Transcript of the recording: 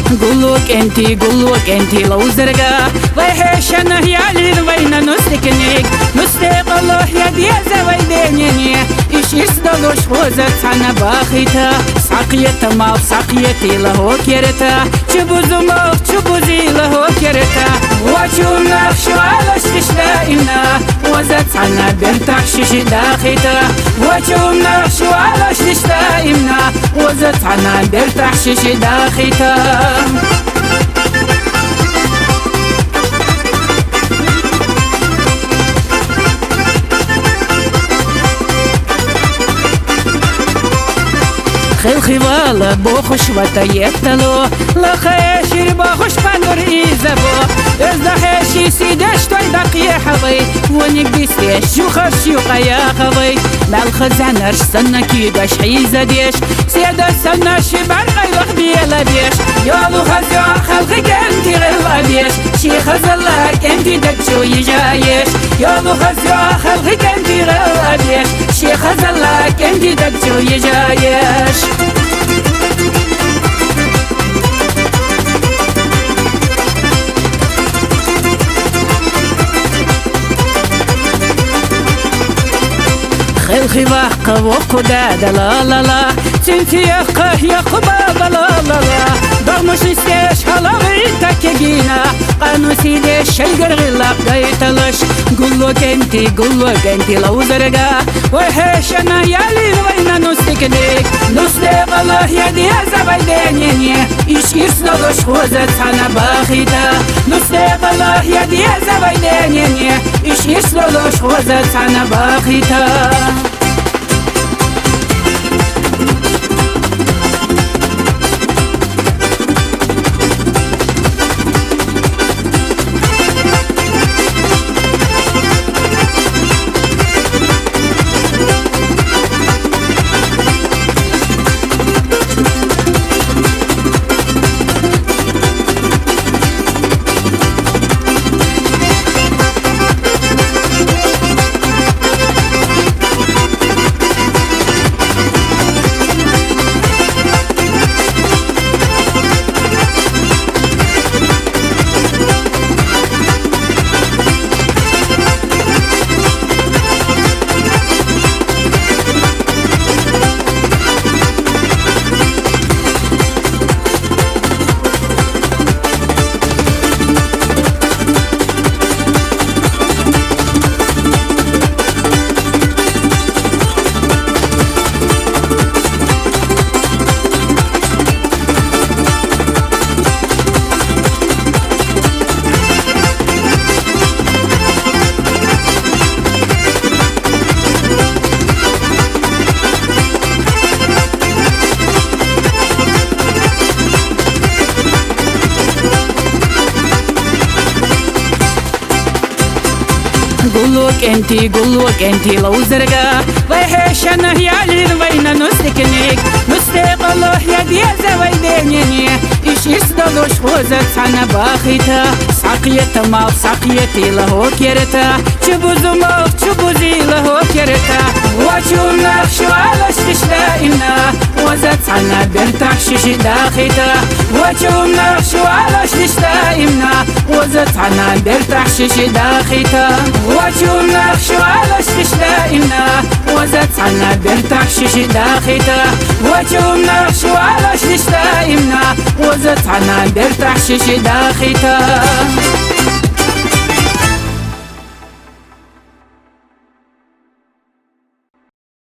قولوك انتي لو زرقا ويحشنا يالي وين نستكنيك نستيق الله يدي زويديني إيش يسدلوش وزت عنا باخيتا ساقية مال ساقيتي له كيرتا تشبوز مال تشبوزي له كيرتا وشونا شوالش تشتاينا وزت عنا بنتك شيش داخيتا وشونا شوالش تشتاينا وزت عنا بنتك شيش داخيتا خيل خيوالا بوخش وتيتلو لا خيشير بوخش بانور إيزابو إزدا حيشي سيدش توي دقيا حوي ونك بيستيش شو خرشي وقيا خوي مال خزانر سنة كيدش حيزة ديش سيدا سنة شبار قيوخ بيلا بيش يالو خزيو خلقك انتي غير بيش شي خزلك انتي دكشو يجايش يالو خزيو خلقك انتي غير بيش شي خزلك انتي دكشو يجايش خيل خيبه قوق دادا لا لا لا تنتي يا قبابا لا لا لا ضمش نستيش هلاوي تكيجينا قانو سيدي شيقر غلاق دايتلش قولوك انتي لو زرقا ويحشنا يالي وين نستكنيك نستيق الله يدي زبايديني إيش يسنلوش وزت عنا باخيتا نستيق الله يدي زبايديني إيش يسنلوش وزت عنا باخيتا قولوك انتي لو زرقا ويحشنا يالي وين نستكنيك نستيق الله يدي زويديني إيش يسدلوش وزت عنا باخيتا ساقية مال ساقيتي له كيرتا تشبوز مال تشبوزي له كيرتا وشونا شوالش تشتاينا وزت عنا بنتك شيش داخيتا وشونا شوالش تشتاينا وزت عنا بنتك شيش داخيتا وشونا شوالش تشتاينا وزت عنا بنتك شيش داخيتا وشونا شوالش تشتاينا وزت عنا بنتك شيش داخيتا